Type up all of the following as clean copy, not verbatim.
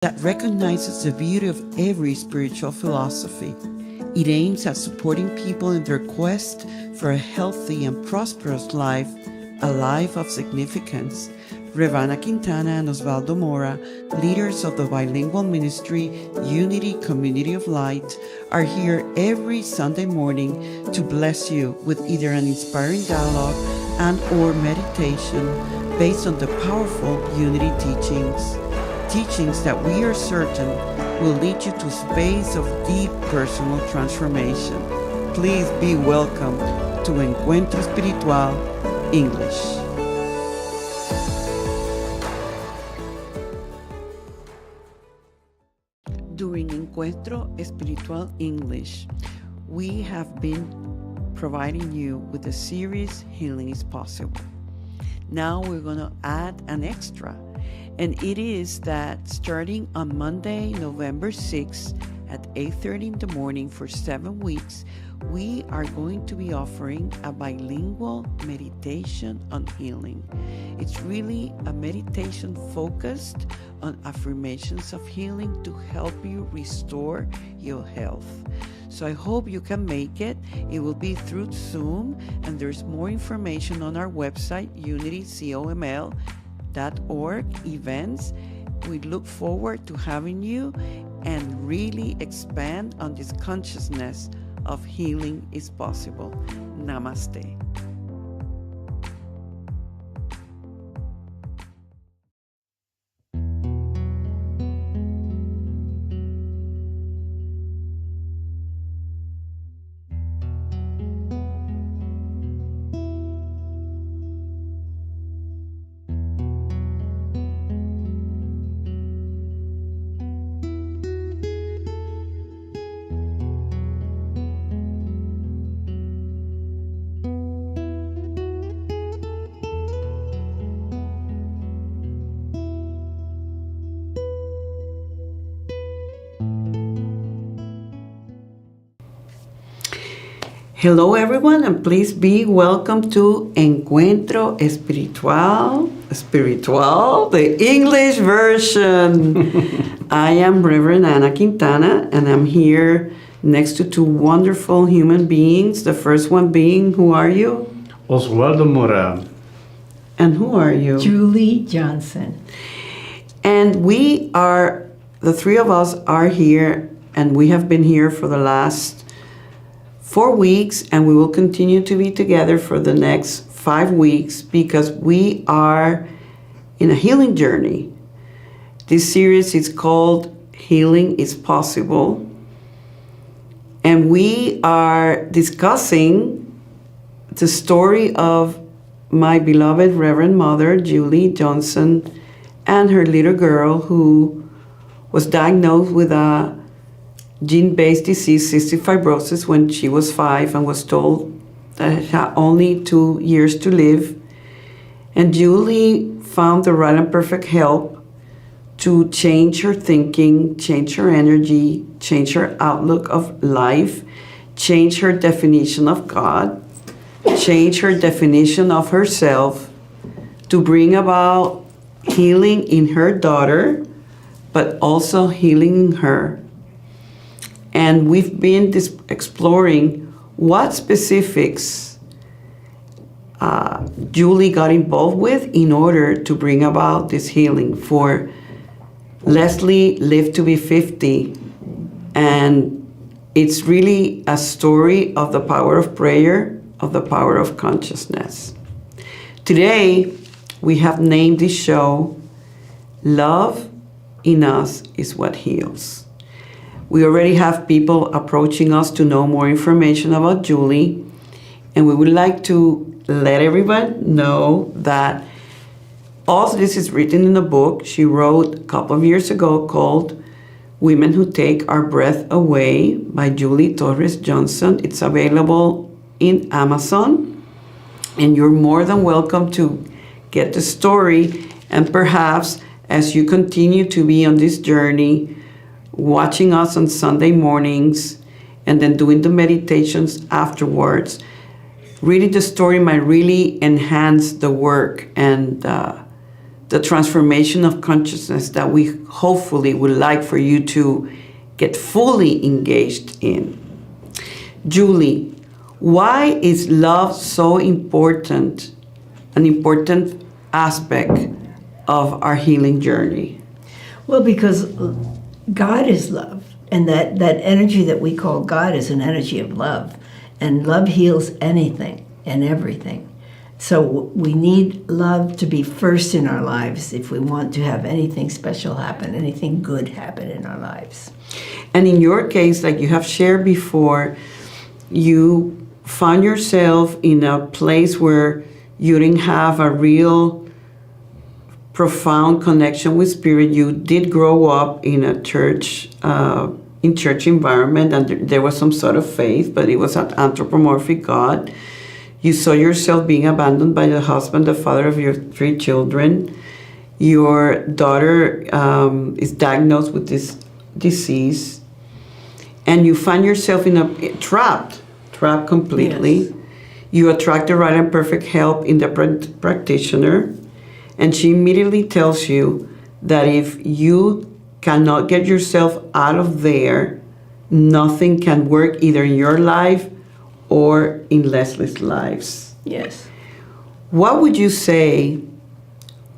that recognizes the beauty of every spiritual philosophy. It aims at supporting people in their quest for a healthy and prosperous life, a life of significance. Revana Quintana and Osvaldo Mora, leaders of the bilingual ministry Unity Community of Light, are here every Sunday morning to bless you with either an inspiring dialogue and or meditation based on the powerful Unity teachings that we are certain will lead you to a space of deep personal transformation. Please be welcome to Encuentro Espiritual English. During Encuentro Espiritual English, we have been providing you with the series Healing is Possible. Now we're going to add an extra, and it is that starting on Monday, November 6th at 8:30 in the morning for 7 weeks, we are going to be offering a bilingual meditation on healing. It's really a meditation focused on affirmations of healing to help you restore your health. So I hope you can make it. It will be through Zoom, and there's more information on our website, unitycoml.org events. We look forward to having you and really expand on this consciousness of healing is possible. Namaste. Hello everyone, and please be welcome to Encuentro Espiritual, the English version. I am Reverend Ana Quintana, and I'm here next to two wonderful human beings. The first one being, who are you? Osvaldo Mora. And who are you? Julie Johnson. And the three of us are here, and we have been here for the last 4 weeks, and we will continue to be together for the next 5 weeks because we are in a healing journey. This series is called Healing is Possible, and we are discussing the story of my beloved Reverend Mother, Julie Johnson, and her little girl who was diagnosed with a gene-based disease, cystic fibrosis, when she was 5 and was told that she had only 2 years to live. And Julie found the right and perfect help to change her thinking, change her energy, change her outlook of life, change her definition of God, change her definition of herself, to bring about healing in her daughter, but also healing in her. And we've been exploring what specifics Julie got involved with in order to bring about this healing. For Leslie lived to be 50, and it's really a story of the power of prayer, of the power of consciousness. Today, we have named this show, Love in Us is What Heals. We already have people approaching us to know more information about Julie, and we would like to let everyone know that all this is written in a book she wrote a couple of years ago called Women Who Take Our Breath Away by Julie Torres Johnson. It's available in Amazon, and you're more than welcome to get the story, and perhaps as you continue to be on this journey, watching us on Sunday mornings and then doing the meditations afterwards, reading the story might really enhance the work and the transformation of consciousness that we hopefully would like for you to get fully engaged in. Julie, why is love so important, an important aspect of our healing journey? Well, because God is love, and that energy that we call God is an energy of love, and love heals anything and everything. So we need love to be first in our lives if we want to have anything special happen, anything good happen in our lives. And in your case, like you have shared before, you found yourself in a place where you didn't have a real profound connection with spirit. You did grow up in a church, in church environment, and there was some sort of faith, but it was an anthropomorphic God. You saw yourself being abandoned by the husband, the father of your 3 children. Your daughter is diagnosed with this disease, and you find yourself trapped completely. Yes. You attract the right and perfect help in the practitioner, and she immediately tells you that if you cannot get yourself out of there, nothing can work either in your life or in Leslie's lives. Yes. What would you say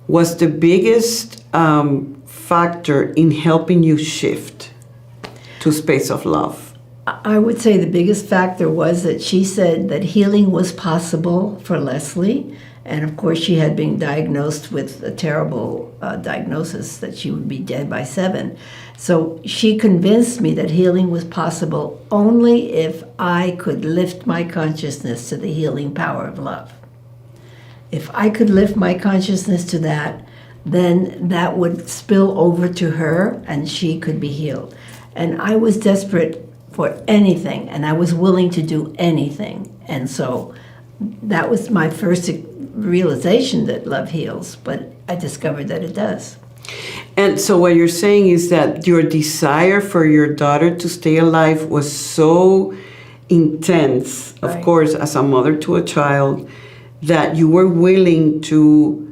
was the biggest factor in helping you shift to a space of love? I would say the biggest factor was that she said that healing was possible for Leslie. And of course, she had been diagnosed with a terrible diagnosis that she would be dead by 7. So she convinced me that healing was possible only if I could lift my consciousness to the healing power of love. If I could lift my consciousness to that, then that would spill over to her and she could be healed. And I was desperate for anything, and I was willing to do anything. And so that was my first realization that love heals, but I discovered that it does. And so what you're saying is that your desire for your daughter to stay alive was so intense, of Right. course, as a mother to a child, that you were willing to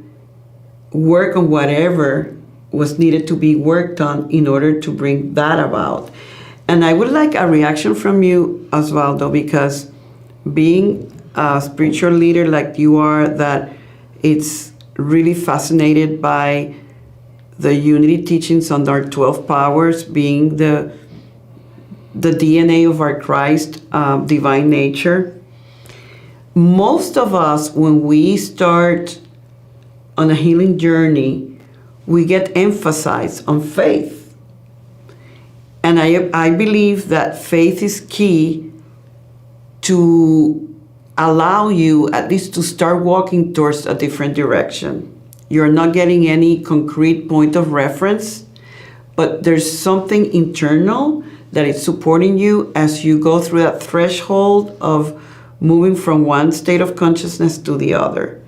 work on whatever was needed to be worked on in order to bring that about. And I would like a reaction from you, Osvaldo, because being a spiritual leader like you are, that it's really fascinated by the unity teachings on our 12 powers, being the DNA of our Christ, divine nature. Most of us, when we start on a healing journey, we get emphasized on faith. And I believe that faith is key to allow you at least to start walking towards a different direction. You're not getting any concrete point of reference, but there's something internal that is supporting you as you go through that threshold of moving from one state of consciousness to the other.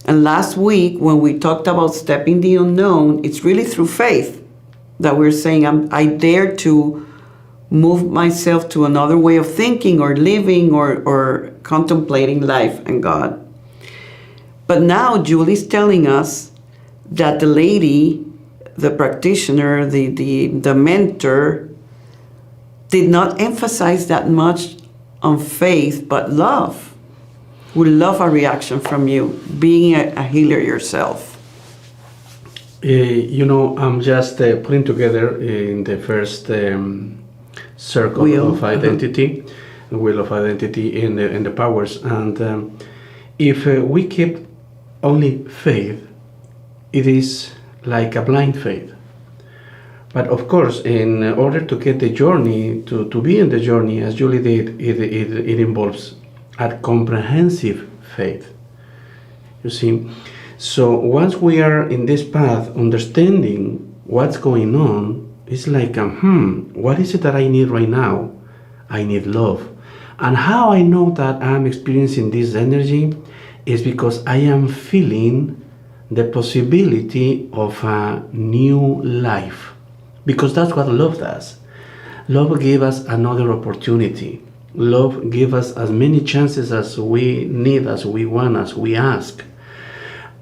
And last week, when we talked about stepping the unknown, it's really through faith that we're saying, I dare to move myself to another way of thinking or living or contemplating life and God. But now Julie's telling us that the lady, the practitioner, the mentor, did not emphasize that much on faith, but love. We love a reaction from you, being a healer yourself. I'm just putting together in the first circle Wheel. of identity, the wheel of identity in the powers. And if we keep only faith, it is like a blind faith. But of course, in order to get the journey, to be in the journey, as Julie did, it involves a comprehensive faith. You see? So once we are in this path, understanding what's going on, it's like, what is it that I need right now? I need love. And how I know that I'm experiencing this energy is because I am feeling the possibility of a new life. Because that's what love does. Love gives us another opportunity. Love gives us as many chances as we need, as we want, as we ask.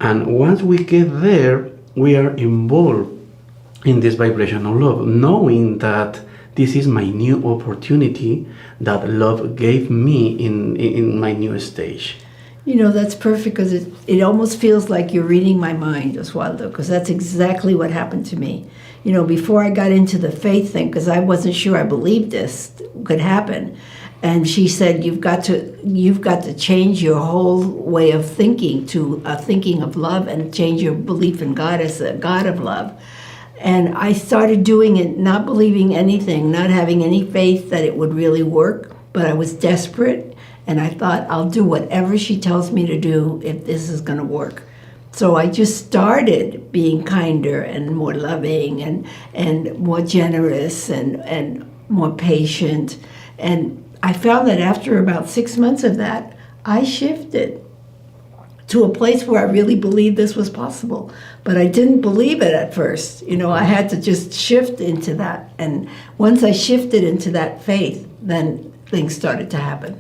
And once we get there, we are involved in this vibration of love, knowing that this is my new opportunity that love gave me in my new stage. You know, that's perfect because it almost feels like you're reading my mind, Oswaldo, because that's exactly what happened to me. You know, before I got into the faith thing, because I wasn't sure I believed this could happen, and she said, you've got to change your whole way of thinking to a thinking of love and change your belief in God as a God of love. And I started doing it, not believing anything, not having any faith that it would really work, but I was desperate, and I thought, I'll do whatever she tells me to do if this is going to work. So I just started being kinder and more loving and more generous and more patient. And I found that after about 6 months of that, I shifted to a place where I really believed this was possible. But I didn't believe it at first. You know, I had to just shift into that. And once I shifted into that faith, then things started to happen.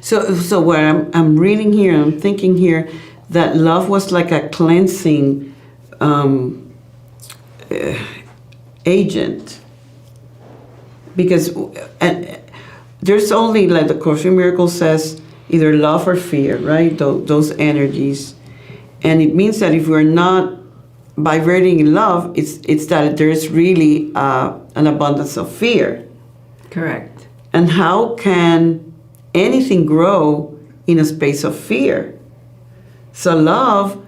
So what I'm reading here, I'm thinking here, that love was like a cleansing agent. Because there's only, like the Course in Miracles says, either love or fear, right? Those energies. And it means that if we're not vibrating in love, it's that there's really an abundance of fear. Correct. And how can anything grow in a space of fear? So love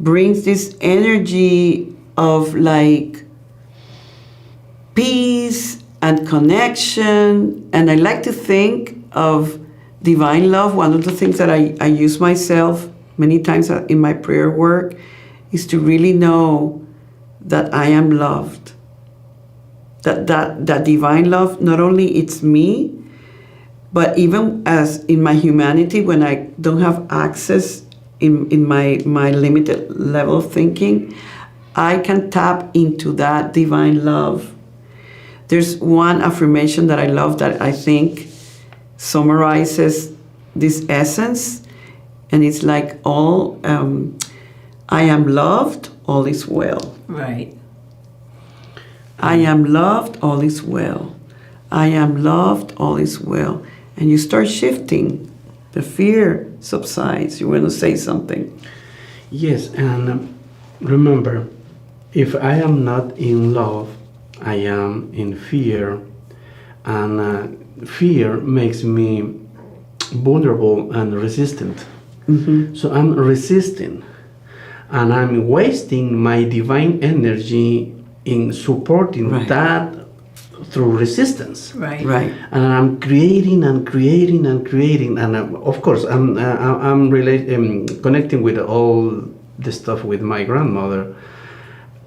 brings this energy of like peace and connection. And I like to think of divine love. One of the things that I use myself many times in my prayer work is to really know that I am loved. That divine love, not only it's me, but even as in my humanity, when I don't have access in my limited level of thinking, I can tap into that divine love. There's one affirmation that I love that I think summarizes this essence, and it's like I am loved, all is well. Right. I am loved, all is well. I am loved, all is well. And you start shifting. The fear subsides. You want to say something? Yes, and remember, if I am not in love, I am in fear, and fear makes me vulnerable and resistant. Mm-hmm. So I'm resisting, and I'm wasting my divine energy in supporting Right. that through resistance. Right. Right. And I'm creating and creating and creating, and of course I'm connecting with all the stuff with my grandmother.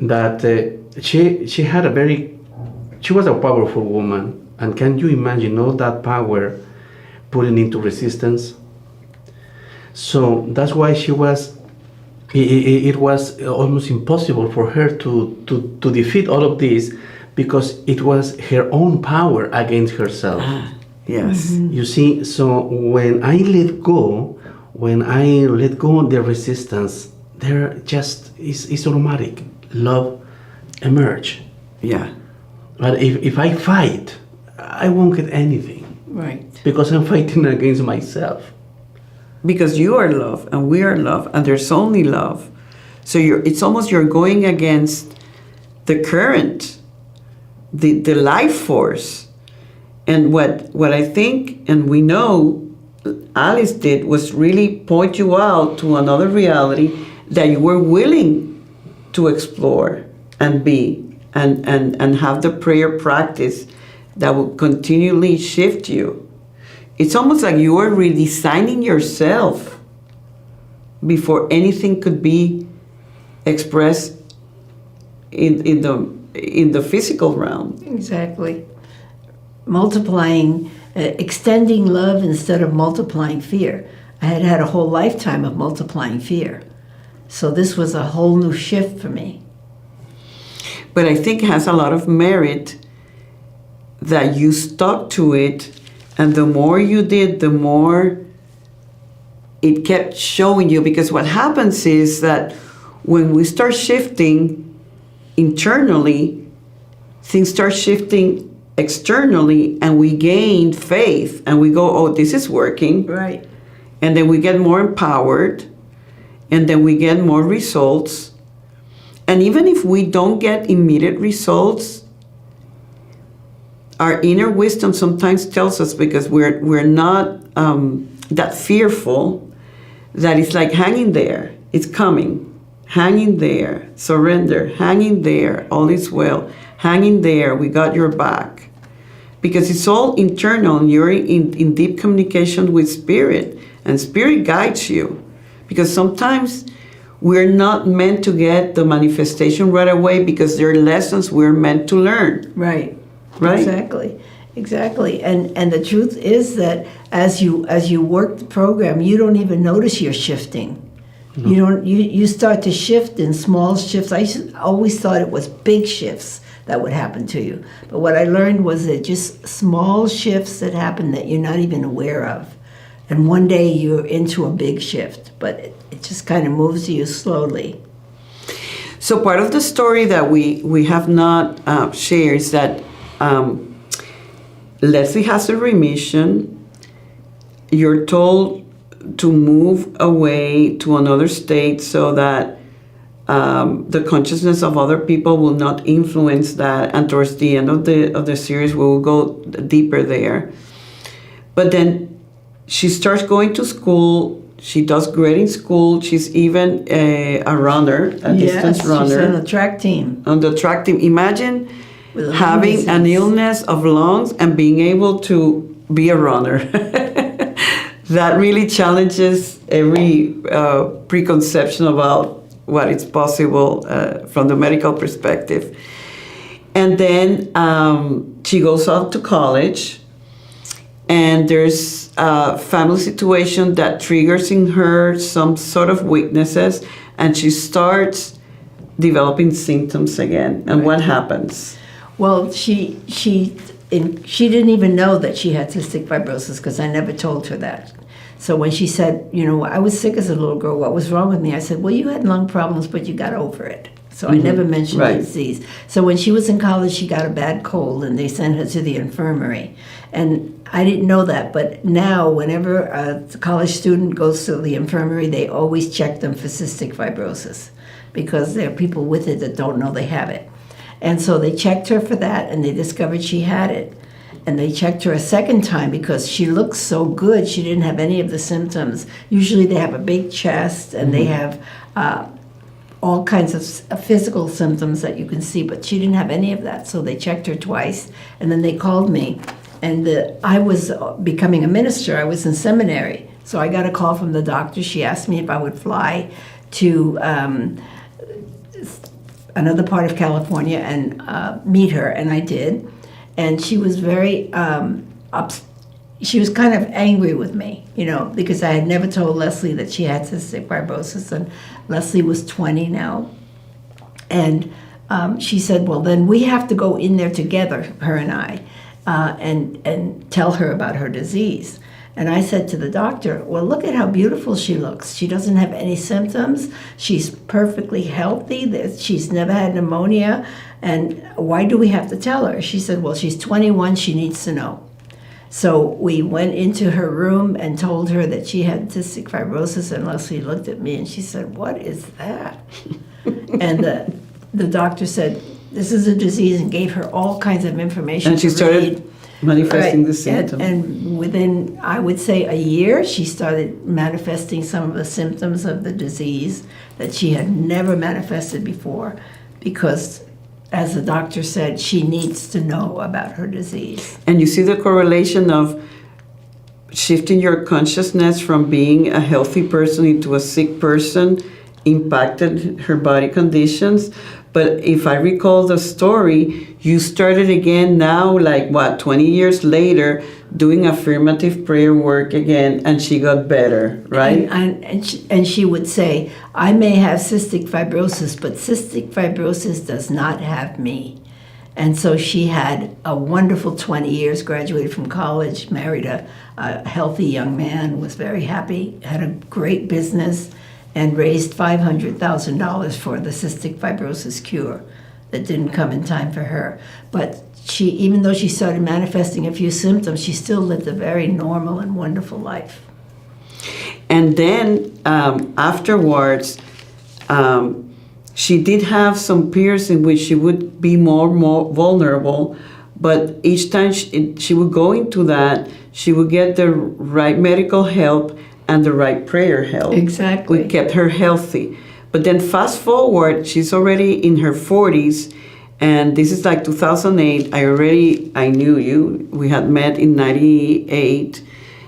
That she had she was a powerful woman, and can you imagine all that power putting into resistance? So that's why she was. It was almost impossible for her to defeat all of this, because it was her own power against herself. Yes. Mm-hmm. You see, so when I let go of the resistance, there just is automatic. Love emerge. Yeah. But if I fight, I won't get anything, Right. because I'm fighting against myself. Because you are love and we are love and there's only love. So it's almost you're going against the current, the life force. And what I think and we know Alice did was really point you out to another reality that you were willing to explore and be and have the prayer practice that will continually shift you. It's almost like you are redesigning yourself before anything could be expressed in the physical realm. Exactly. Multiplying, extending love instead of multiplying fear. I had had a whole lifetime of multiplying fear. So this was a whole new shift for me. But I think it has a lot of merit that you stuck to it, and the more you did, the more it kept showing you. Because what happens is that when we start shifting internally, things start shifting externally, and we gain faith, and we go, oh, this is working. Right. And then we get more empowered, and then we get more results. And even if we don't get immediate results, our inner wisdom sometimes tells us, because we're not that fearful, that it's like, hang in there, it's coming. Hang in there, surrender, hang in there, all is well. Hang in there, we got your back. Because it's all internal, and you're in deep communication with Spirit, and Spirit guides you. Because sometimes we're not meant to get the manifestation right away, because there are lessons we're meant to learn. Right. Right? Exactly. And the truth is that as you work the program, you don't even notice you're shifting. No. You start to shift in small shifts. I always thought it was big shifts that would happen to you. But what I learned was that just small shifts that happen that you're not even aware of. And one day you're into a big shift, but it just kind of moves you slowly. So part of the story that we have not shared is that Leslie has a remission. You're told to move away to another state so that the consciousness of other people will not influence that. And towards the end of the series, we will go deeper there. But then she starts going to school. She does great in school. She's even a runner, a distance runner. She's on the track team. On the track team. Imagine having an illness of lungs and being able to be a runner. That really challenges every preconception about what is possible from the medical perspective. And then she goes off to college, and there's a family situation that triggers in her some sort of weaknesses, and she starts developing symptoms again. And what happens? Well, she didn't even know that she had cystic fibrosis, because I never told her that. So when she said, I was sick as a little girl, what was wrong with me? I said, well, you had lung problems, but you got over it. So I never mentioned the disease. So when she was in college, she got a bad cold, and they sent her to the infirmary. And I didn't know that, but now whenever a college student goes to the infirmary, they always check them for cystic fibrosis, because there are people with it that don't know they have it. And so they checked her for that, and they discovered she had it. And they checked her a second time because she looked so good. She didn't have any of the symptoms. Usually they have a big chest, and they have all kinds of physical symptoms that you can see, but she didn't have any of that. So they checked her twice, and then they called me. And I was becoming a minister. I was in seminary. So I got a call from the doctor. She asked me if I would fly to another part of California and meet her, and I did. And she was very, she was kind of angry with me, because I had never told Leslie that she had cystic fibrosis, and Leslie was 20 now. And she said, well, then we have to go in there together, her and I, and tell her about her disease. And I said to the doctor, well, look at how beautiful she looks. She doesn't have any symptoms. She's perfectly healthy. She's never had pneumonia. And why do we have to tell her? She said, well, she's 21. She needs to know. So we went into her room and told her that she had cystic fibrosis. And Leslie looked at me and she said, what is that? And the doctor said, this is a disease, and gave her all kinds of information. And she started manifesting the symptoms. And within, I would say, a year, she started manifesting some of the symptoms of the disease that she had never manifested before, because, as the doctor said, she needs to know about her disease. And you see the correlation of shifting your consciousness from being a healthy person into a sick person impacted her body conditions. But if I recall the story, you started again now, 20 years later, doing affirmative prayer work again, and she got better, right? And she would say, I may have cystic fibrosis, but cystic fibrosis does not have me. And so she had a wonderful 20 years, graduated from college, married a healthy young man, was very happy, had a great business, and raised $500,000 for the cystic fibrosis cure that didn't come in time for her. But she, even though she started manifesting a few symptoms, she still lived a very normal and wonderful life. And then afterwards, she did have some periods in which she would be more vulnerable, but each time she would go into that, she would get the right medical help and the right prayer help. Exactly. We kept her healthy. But then fast forward, she's already in her 40s, and this is like 2008. I knew you. We had met in 98.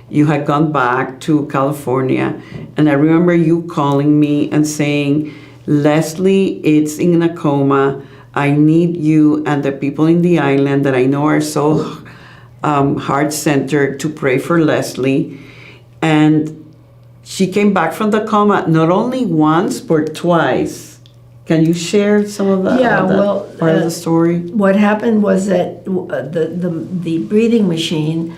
You had gone back to California, and I remember you calling me and saying, Leslie, it's in a coma. I need you and the people in the island that I know are so heart-centered to pray for Leslie. And she came back from the coma not only once, but twice. Can you share some of that? Yeah, well, part of the story. What happened was that the breathing machine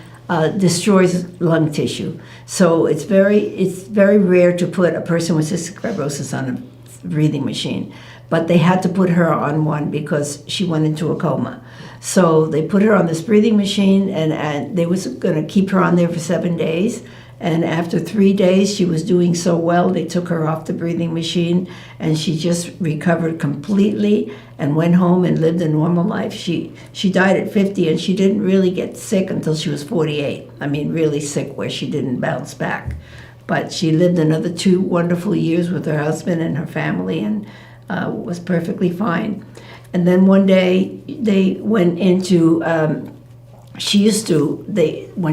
destroys lung tissue. So it's very rare to put a person with cystic fibrosis on a breathing machine. But they had to put her on one because she went into a coma. So they put her on this breathing machine, and they was going to keep her on there for 7 days. And after 3 days, she was doing so well, they took her off the breathing machine, and she just recovered completely and went home and lived a normal life. She died at 50, and she didn't really get sick until she was 48. I mean, really sick where she didn't bounce back. But she lived another 2 wonderful years with her husband and her family, and was perfectly fine. And then one day they went into, when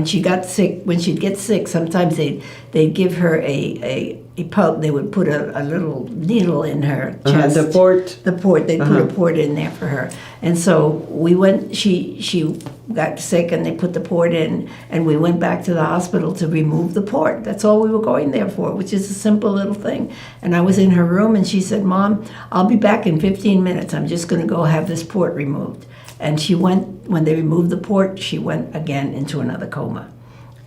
she got sick, when she'd get sick, sometimes they'd give her a pulp. They would put a little needle in her chest. The port. They'd put a port in there for her. And so we went, she got sick and they put the port in, and we went back to the hospital to remove the port. That's all we were going there for, which is a simple little thing. And I was in her room and she said, Mom, I'll be back in 15 minutes. I'm just going to go have this port removed. And she went, when they removed the port, she went again into another coma.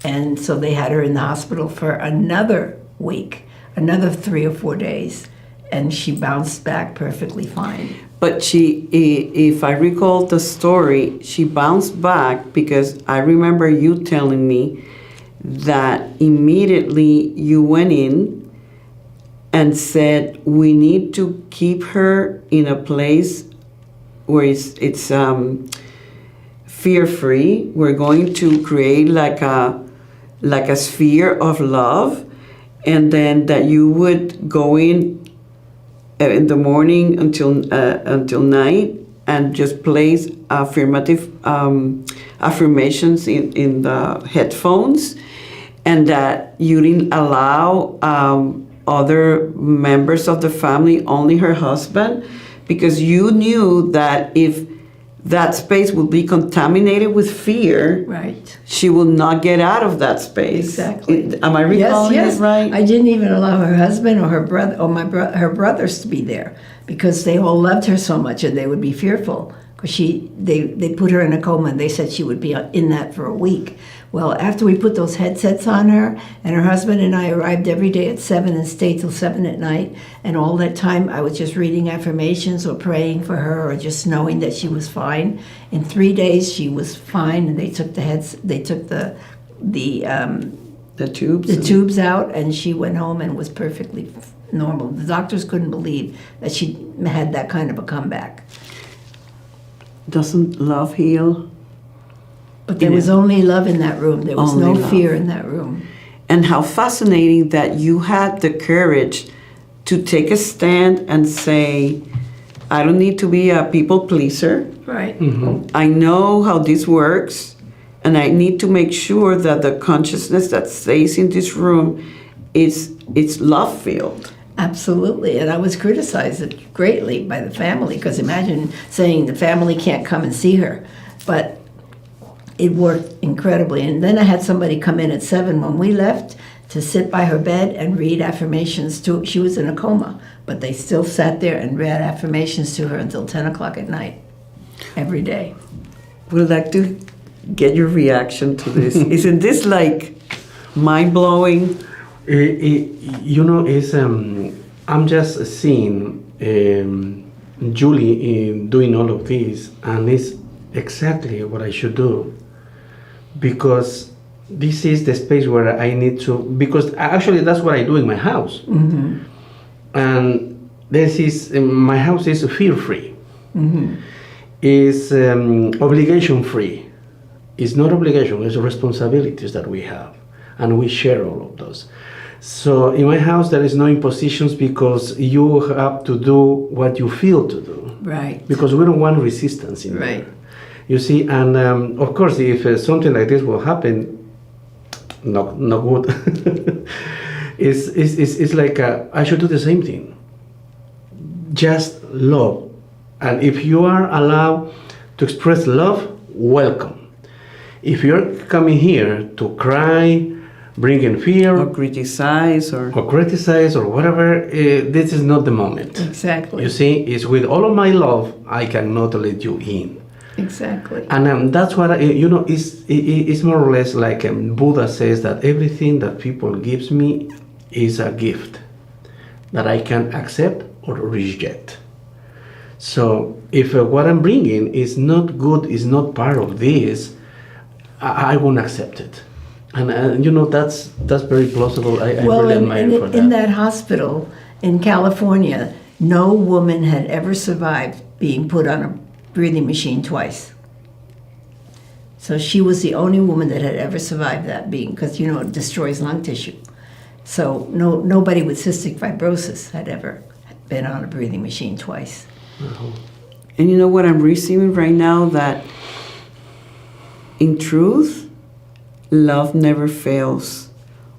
And so they had her in the hospital for another week, another 3 or 4 days, and she bounced back perfectly fine. But she, if I recall the story, she bounced back because I remember you telling me that immediately you went in and said, we need to keep her in a place where it's fear-free. We're going to create like a sphere of love, and then that you would go in the morning until night and just place affirmative affirmations in the headphones, and that you didn't allow other members of the family, only her husband, because you knew that if that space would be contaminated with fear, right, she will not get out of that space. Exactly. Am I recalling yes. it right? I didn't even allow her husband or her brother or her brothers to be there because they all loved her so much and they would be fearful because they put her in a coma and they said she would be in that for a week. Well, after we put those headsets on her, and her husband and I arrived every day at 7 and stayed till 7 at night, and all that time I was just reading affirmations or praying for her or just knowing that she was fine. In 3 days she was fine, and they took the tubes out, and she went home and was perfectly normal. The doctors couldn't believe that she had that kind of a comeback. Doesn't love heal? But there was only love in that room. There was no Only love. fear in that room. And how fascinating that you had the courage to take a stand and say, I don't need to be a people pleaser. Right. Mm-hmm. I know how this works, and I need to make sure that the consciousness that stays in this room is love-filled. Absolutely. And I was criticized greatly by the family, because imagine saying the family can't come and see her. But it worked incredibly. And then I had somebody come in at 7 when we left to sit by her bed and read affirmations to. She was in a coma, but they still sat there and read affirmations to her until 10 o'clock at night, every day. Would like to get your reaction to this. Isn't this like mind-blowing? It's I'm just seeing Julie doing all of this, and it's exactly what I should do, because this is the space where I need to. Because actually, that's what I do in my house, and this is my house is fear free, is obligation free. It's not obligation; it's responsibilities that we have, and we share all of those. So in my house, there is no impositions, because you have to do what you feel to do. Right. Because we don't want resistance in Right. there. You see, and of course, if something like this will happen, no good. it's like I should do the same thing. Just love, and if you are allowed to express love, welcome. If you're coming here to cry, bring in fear, Or criticize, or criticize, or whatever, this is not the moment. Exactly. You see, it's with all of my love, I cannot let you in. Exactly. And that's what, it's more or less like Buddha says, that everything that people gives me is a gift that I can accept or reject. So if what I'm bringing is not good, is not part of this, I won't accept it. And that's very plausible. I really admire you for that. In that hospital in California, no woman had ever survived being put on a breathing machine twice. So she was the only woman that had ever survived that, being, because it destroys lung tissue. So nobody with cystic fibrosis had ever been on a breathing machine twice. and you know what I'm receiving right now, that in truth, love never fails.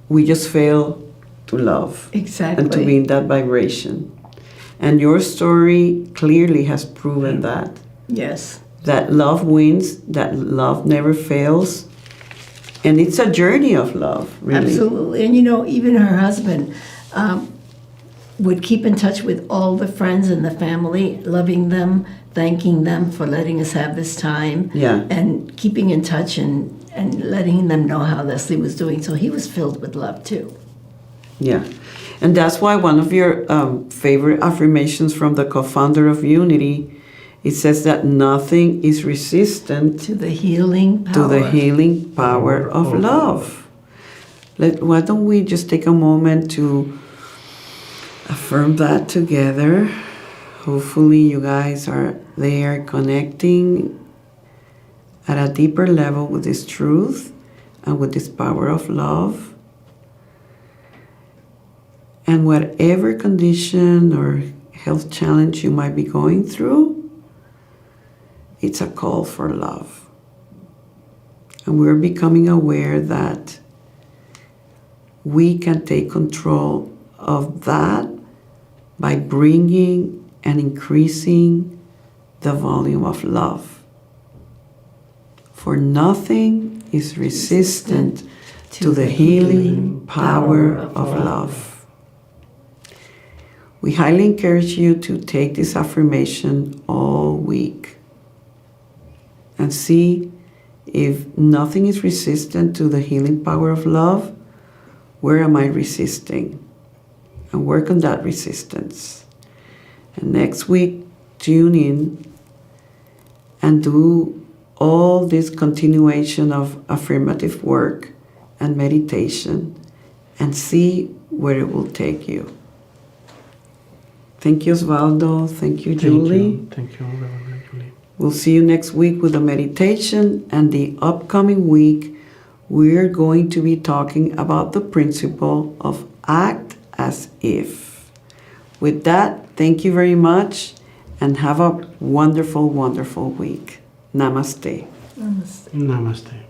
We just fail to love Exactly. and to be in that vibration. And your story clearly has proven that. Yes. That love wins, that love never fails. And it's a journey of love, really. Absolutely. And even her husband would keep in touch with all the friends and the family, loving them, thanking them for letting us have this time. Yeah. And keeping in touch and letting them know how Leslie was doing. So he was filled with love too. Yeah. And that's why one of your favorite affirmations from the co-founder of Unity, it says that nothing is resistant To the healing power. to the healing power of love. Why don't we just take a moment to affirm that together? Hopefully you guys are there connecting at a deeper level with this truth and with this power of love. And whatever condition or health challenge you might be going through, it's a call for love. And we're becoming aware that we can take control of that by bringing and increasing the volume of love. For nothing is resistant to the healing power of love. We highly encourage you to take this affirmation all week and see if nothing is resistant to the healing power of love, where am I resisting? And work on that resistance. And next week, tune in and do all this continuation of affirmative work and meditation and see where it will take you. Thank you, Osvaldo. Thank you, Julie. Thank you, Reverend Julie. We'll see you next week with a meditation, and the upcoming week we're going to be talking about the principle of act as if. With that, thank you very much and have a wonderful, wonderful week. Namaste. Namaste. Namaste.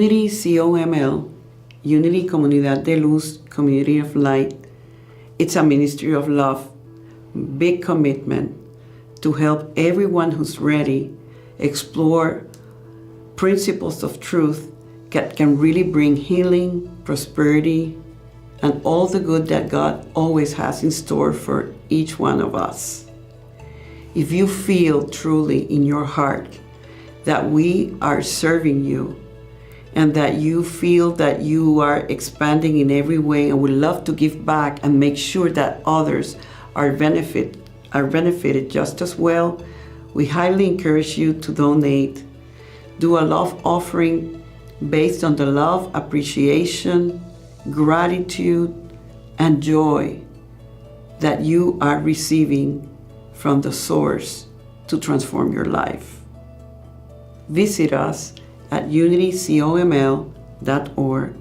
Unity COML, Unity Comunidad de Luz, Community of Light, it's a ministry of love, big commitment to help everyone who's ready explore principles of truth that can really bring healing, prosperity, and all the good that God always has in store for each one of us. If you feel truly in your heart that we are serving you and that you feel that you are expanding in every way and would love to give back and make sure that others are benefited just as well, we highly encourage you to donate. Do a love offering based on the love, appreciation, gratitude, and joy that you are receiving from the source to transform your life. Visit us at unitycoml.org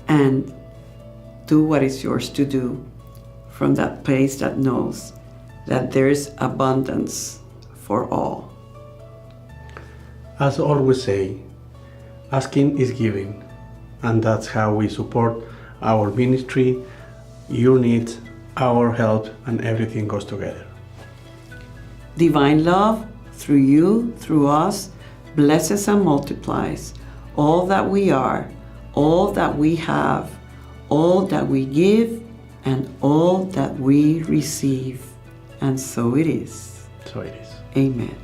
and do what is yours to do from that place that knows that there's abundance for all. As always say, asking is giving, and that's how we support our ministry, your needs, our help, and everything goes together. Divine love, through you, through us, blesses and multiplies all that we are, all that we have, all that we give, and all that we receive. And so it is. So it is. Amen.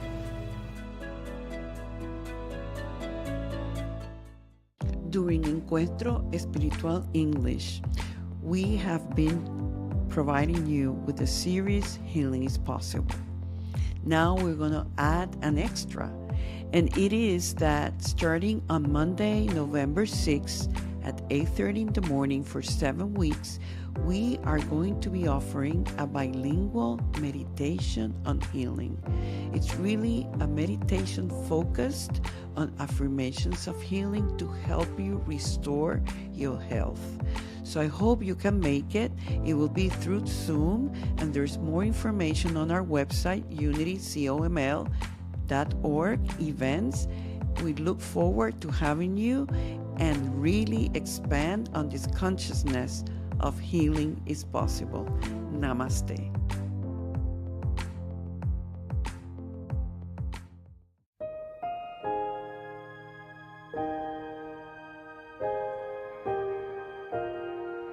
During Encuentro Espiritual English, we have been providing you with the series Healing is Possible. Now we're going to add an extra, and it is that starting on Monday, November 6th at 8:30 in the morning for 7 weeks, we are going to be offering a bilingual meditation on healing. It's really a meditation focused on affirmations of healing to help you restore your health. So I hope you can make it. It will be through Zoom, and there's more information on our website, unitycoml.org, events. We look forward to having you and really expand on this consciousness of healing is possible. Namaste.